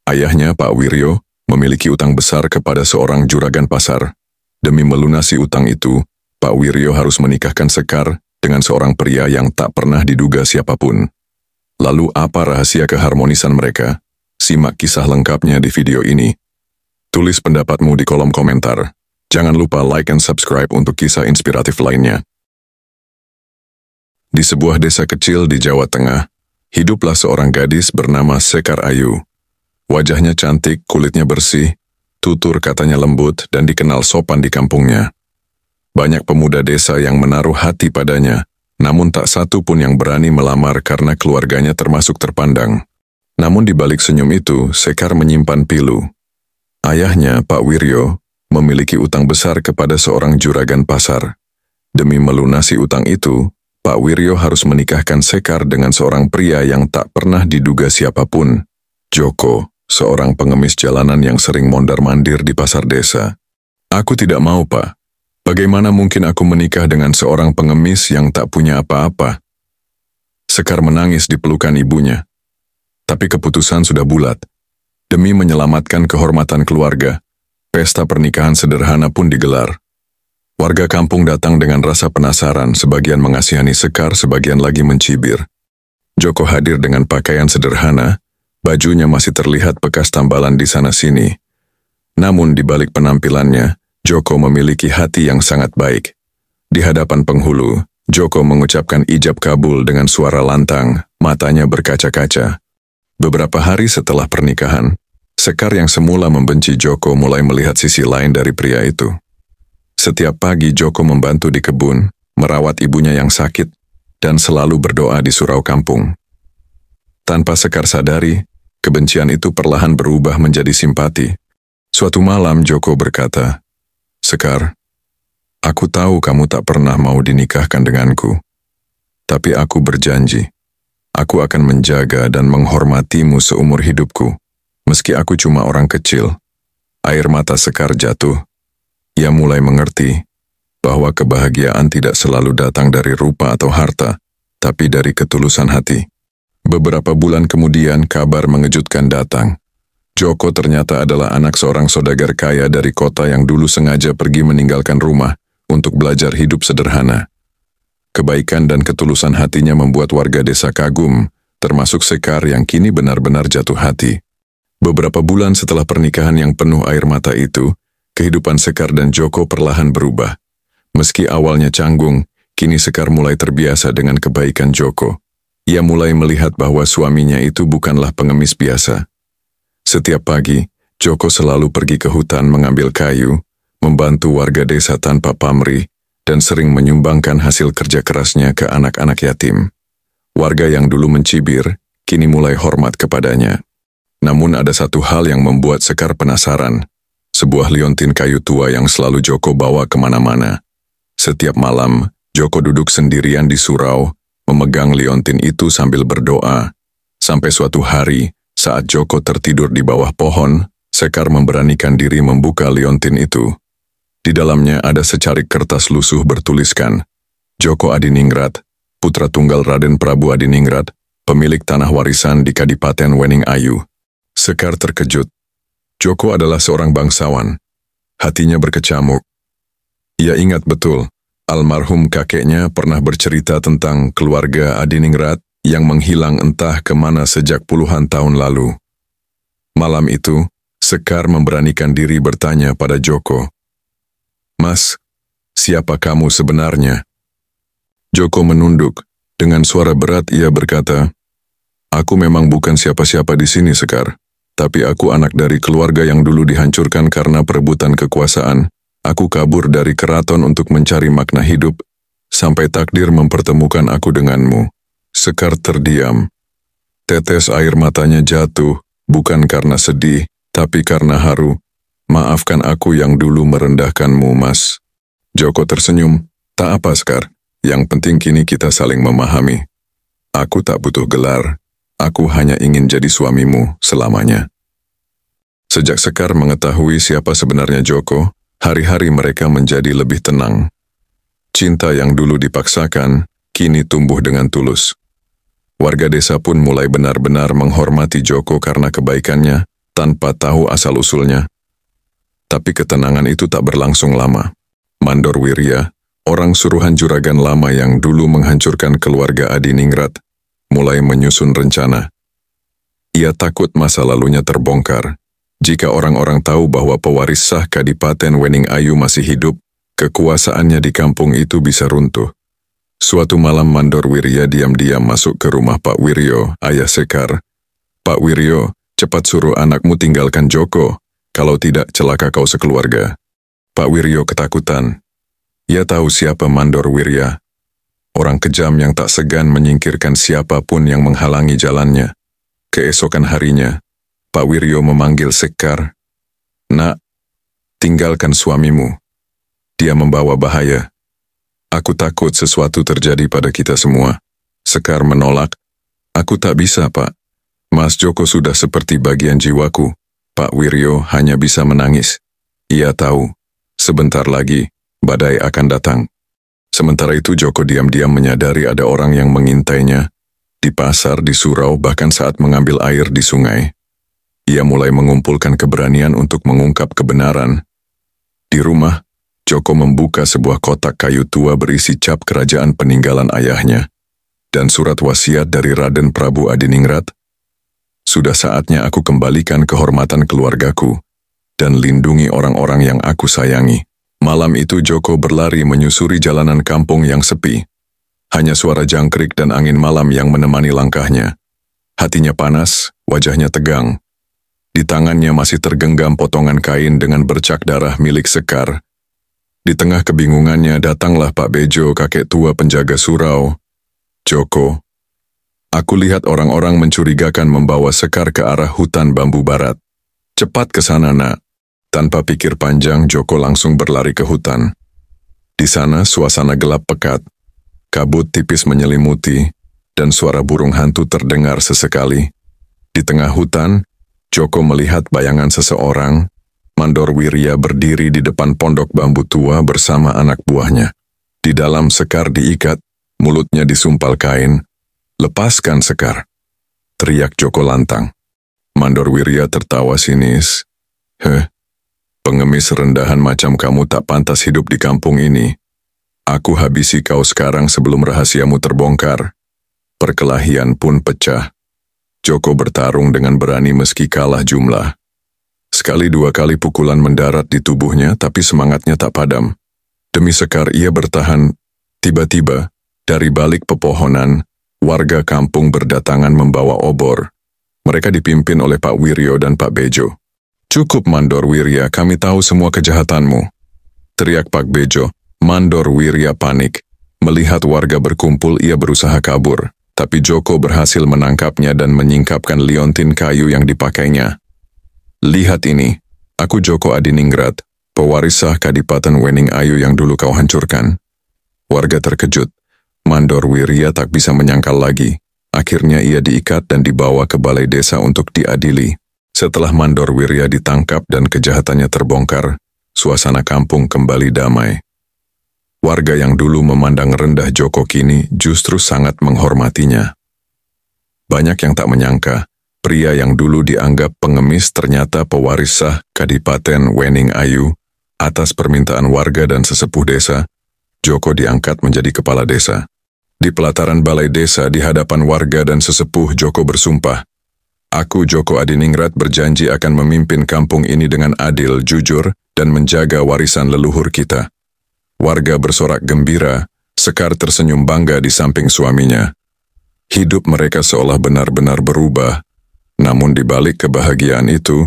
Ayahnya, Pak Wiryo, memiliki utang besar kepada seorang juragan pasar. Demi melunasi utang itu, Pak Wiryo harus menikahkan Sekar dengan seorang pria yang tak pernah diduga siapapun. Lalu apa rahasia keharmonisan mereka? Simak kisah lengkapnya di video ini. Tulis pendapatmu di kolom komentar. Jangan lupa like and subscribe untuk kisah inspiratif lainnya. Di sebuah desa kecil di Jawa Tengah, hiduplah seorang gadis bernama Sekar Ayu. Wajahnya cantik, kulitnya bersih, tutur katanya lembut, dan dikenal sopan di kampungnya. Banyak pemuda desa yang menaruh hati padanya, namun tak satu pun yang berani melamar karena keluarganya termasuk terpandang. Namun di balik senyum itu, Sekar menyimpan pilu. Ayahnya, Pak Wiryo, memiliki utang besar kepada seorang juragan pasar. Demi melunasi utang itu, Pak Wiryo harus menikahkan Sekar dengan seorang pria yang tak pernah diduga siapapun, Joko, seorang pengemis jalanan yang sering mondar-mandir di pasar desa. Aku tidak mau, Pak. Bagaimana mungkin aku menikah dengan seorang pengemis yang tak punya apa-apa? Sekar menangis di pelukan ibunya. Tapi keputusan sudah bulat. Demi menyelamatkan kehormatan keluarga, pesta pernikahan sederhana pun digelar. Warga kampung datang dengan rasa penasaran, sebagian mengasihani Sekar, sebagian lagi mencibir. Joko hadir dengan pakaian sederhana, bajunya masih terlihat bekas tambalan di sana-sini. Namun di balik penampilannya, Joko memiliki hati yang sangat baik. Di hadapan penghulu, Joko mengucapkan ijab kabul dengan suara lantang, matanya berkaca-kaca. Beberapa hari setelah pernikahan, Sekar yang semula membenci Joko mulai melihat sisi lain dari pria itu. Setiap pagi Joko membantu di kebun, merawat ibunya yang sakit, dan selalu berdoa di surau kampung. Tanpa Sekar sadari, kebencian itu perlahan berubah menjadi simpati. Suatu malam Joko berkata, "Sekar, aku tahu kamu tak pernah mau dinikahkan denganku. Tapi aku berjanji, aku akan menjaga dan menghormatimu seumur hidupku, meski aku cuma orang kecil." Air mata Sekar jatuh. Ia mulai mengerti bahwa kebahagiaan tidak selalu datang dari rupa atau harta, tapi dari ketulusan hati. Beberapa bulan kemudian kabar mengejutkan datang. Joko ternyata adalah anak seorang saudagar kaya dari kota yang dulu sengaja pergi meninggalkan rumah untuk belajar hidup sederhana. Kebaikan dan ketulusan hatinya membuat warga desa kagum, termasuk Sekar yang kini benar-benar jatuh hati. Beberapa bulan setelah pernikahan yang penuh air mata itu, kehidupan Sekar dan Joko perlahan berubah. Meski awalnya canggung, kini Sekar mulai terbiasa dengan kebaikan Joko. Ia mulai melihat bahwa suaminya itu bukanlah pengemis biasa. Setiap pagi, Joko selalu pergi ke hutan mengambil kayu, membantu warga desa tanpa pamrih, dan sering menyumbangkan hasil kerja kerasnya ke anak-anak yatim. Warga yang dulu mencibir, kini mulai hormat kepadanya. Namun ada satu hal yang membuat Sekar penasaran. Sebuah liontin kayu tua yang selalu Joko bawa kemana-mana. Setiap malam, Joko duduk sendirian di surau, memegang liontin itu sambil berdoa. Sampai suatu hari, saat Joko tertidur di bawah pohon, Sekar memberanikan diri membuka liontin itu. Di dalamnya ada secarik kertas lusuh bertuliskan, "Joko Adiningrat, putra tunggal Raden Prabu Adiningrat, pemilik tanah warisan di Kadipaten Wening Ayu." Sekar terkejut. Joko adalah seorang bangsawan. Hatinya berkecamuk. Ia ingat betul, almarhum kakeknya pernah bercerita tentang keluarga Adiningrat yang menghilang entah kemana sejak puluhan tahun lalu. Malam itu, Sekar memberanikan diri bertanya pada Joko, "Mas, siapa kamu sebenarnya?" Joko menunduk. Dengan suara berat ia berkata, "Aku memang bukan siapa-siapa di sini, Sekar. Tapi aku anak dari keluarga yang dulu dihancurkan karena perebutan kekuasaan. Aku kabur dari keraton untuk mencari makna hidup, sampai takdir mempertemukan aku denganmu." Sekar terdiam. Tetes air matanya jatuh, bukan karena sedih, tapi karena haru. "Maafkan aku yang dulu merendahkanmu, Mas." Joko tersenyum. "Tak apa, Sekar. Yang penting kini kita saling memahami. Aku tak butuh gelar. Aku hanya ingin jadi suamimu selamanya." Sejak Sekar mengetahui siapa sebenarnya Joko, hari-hari mereka menjadi lebih tenang. Cinta yang dulu dipaksakan, kini tumbuh dengan tulus. Warga desa pun mulai benar-benar menghormati Joko karena kebaikannya, tanpa tahu asal-usulnya. Tapi ketenangan itu tak berlangsung lama. Mandor Wirya, orang suruhan juragan lama yang dulu menghancurkan keluarga Adiningrat, mulai menyusun rencana. Ia takut masa lalunya terbongkar. Jika orang-orang tahu bahwa pewaris sah Kadipaten Wening Ayu masih hidup, kekuasaannya di kampung itu bisa runtuh. Suatu malam Mandor Wirya diam-diam masuk ke rumah Pak Wiryo, ayah Sekar. "Pak Wiryo, cepat suruh anakmu tinggalkan Joko, kalau tidak celaka kau sekeluarga." Pak Wiryo ketakutan. Ia tahu siapa Mandor Wirya, orang kejam yang tak segan menyingkirkan siapapun yang menghalangi jalannya. Keesokan harinya, Pak Wiryo memanggil Sekar. "Nak, tinggalkan suamimu. Dia membawa bahaya. Aku takut sesuatu terjadi pada kita semua." Sekar menolak. "Aku tak bisa, Pak. Mas Joko sudah seperti bagian jiwaku." Pak Wiryo hanya bisa menangis. Ia tahu, sebentar lagi, badai akan datang. Sementara itu Joko diam-diam menyadari ada orang yang mengintainya. Di pasar, di surau, bahkan saat mengambil air di sungai. Ia mulai mengumpulkan keberanian untuk mengungkap kebenaran. Di rumah, Joko membuka sebuah kotak kayu tua berisi cap kerajaan peninggalan ayahnya, dan surat wasiat dari Raden Prabu Adiningrat. "Sudah saatnya aku kembalikan kehormatan keluargaku, dan lindungi orang-orang yang aku sayangi." Malam itu Joko berlari menyusuri jalanan kampung yang sepi. Hanya suara jangkrik dan angin malam yang menemani langkahnya. Hatinya panas, wajahnya tegang. Di tangannya masih tergenggam potongan kain dengan bercak darah milik Sekar. Di tengah kebingungannya datanglah Pak Bejo, kakek tua penjaga surau. "Joko, aku lihat orang-orang mencurigakan membawa Sekar ke arah hutan bambu barat. Cepat ke sana, Nak." Tanpa pikir panjang, Joko langsung berlari ke hutan. Di sana suasana gelap pekat, kabut tipis menyelimuti, dan suara burung hantu terdengar sesekali. Di tengah hutan, Joko melihat bayangan seseorang. Mandor Wirya berdiri di depan pondok bambu tua bersama anak buahnya. Di dalam Sekar diikat, mulutnya disumpal kain. "Lepaskan Sekar!" teriak Joko lantang. Mandor Wirya tertawa sinis. Pengemis rendahan macam kamu tak pantas hidup di kampung ini. Aku habisi kau sekarang sebelum rahasiamu terbongkar." Perkelahian pun pecah. Joko bertarung dengan berani meski kalah jumlah. Sekali dua kali pukulan mendarat di tubuhnya, tapi semangatnya tak padam. Demi Sekar ia bertahan. Tiba-tiba, dari balik pepohonan, warga kampung berdatangan membawa obor. Mereka dipimpin oleh Pak Wiryo dan Pak Bejo. "Cukup Mandor Wirya, kami tahu semua kejahatanmu," teriak Pak Bejo. Mandor Wirya panik. Melihat warga berkumpul, ia berusaha kabur, tapi Joko berhasil menangkapnya dan menyingkapkan liontin kayu yang dipakainya. "Lihat ini, aku Joko Adiningrat, pewaris sah Kadipaten Wening Ayu yang dulu kau hancurkan." Warga terkejut. Mandor Wirya tak bisa menyangkal lagi. Akhirnya ia diikat dan dibawa ke balai desa untuk diadili. Setelah Mandor Wirya ditangkap dan kejahatannya terbongkar, suasana kampung kembali damai. Warga yang dulu memandang rendah Joko kini justru sangat menghormatinya. Banyak yang tak menyangka, pria yang dulu dianggap pengemis ternyata pewaris sah Kadipaten Wening Ayu. Atas permintaan warga dan sesepuh desa, Joko diangkat menjadi kepala desa. Di pelataran balai desa di hadapan warga dan sesepuh, Joko bersumpah, "Aku Joko Adiningrat berjanji akan memimpin kampung ini dengan adil, jujur, dan menjaga warisan leluhur kita." Warga bersorak gembira, Sekar tersenyum bangga di samping suaminya. Hidup mereka seolah benar-benar berubah. Namun di balik kebahagiaan itu,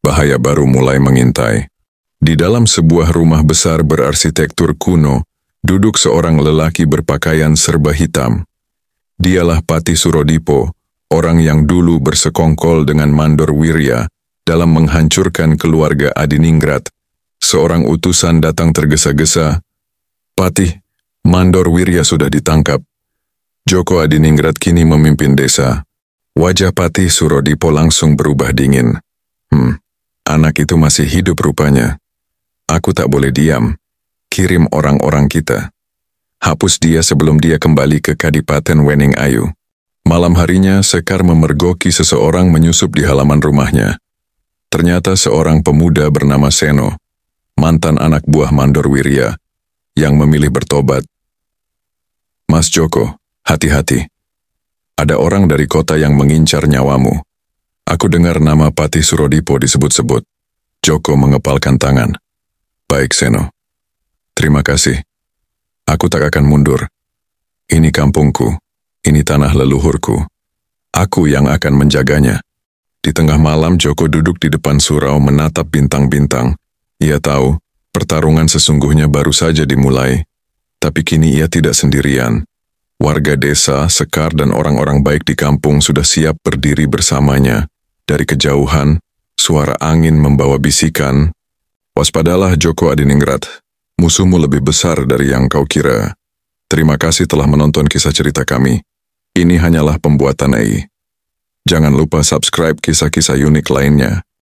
bahaya baru mulai mengintai. Di dalam sebuah rumah besar berarsitektur kuno, duduk seorang lelaki berpakaian serba hitam. Dialah Pati Surodipo, orang yang dulu bersekongkol dengan Mandor Wirya dalam menghancurkan keluarga Adiningrat. Seorang utusan datang tergesa-gesa. "Patih, Mandor Wirya sudah ditangkap. Joko Adiningrat kini memimpin desa." Wajah Patih Surodipo langsung berubah dingin. Anak itu masih hidup rupanya. Aku tak boleh diam. Kirim orang-orang kita. Hapus dia sebelum dia kembali ke Kadipaten Wening Ayu. Malam harinya, Sekar memergoki seseorang menyusup di halaman rumahnya. Ternyata seorang pemuda bernama Seno, mantan anak buah Mandor Wirya, yang memilih bertobat. Mas Joko, hati-hati. Ada orang dari kota yang mengincar nyawamu. Aku dengar nama Patih Surodipo disebut-sebut. Joko mengepalkan tangan. Baik, Seno. Terima kasih. Aku tak akan mundur. Ini kampungku. Ini tanah leluhurku. Aku yang akan menjaganya. Di tengah malam Joko duduk di depan surau menatap bintang-bintang. Ia tahu, pertarungan sesungguhnya baru saja dimulai. Tapi kini ia tidak sendirian. Warga desa, Sekar dan orang-orang baik di kampung sudah siap berdiri bersamanya. Dari kejauhan, suara angin membawa bisikan. Waspadalah Joko Adiningrat, musuhmu lebih besar dari yang kau kira. Terima kasih telah menonton kisah cerita kami. Ini hanyalah pembuatan AI. Jangan lupa subscribe kisah-kisah unik lainnya.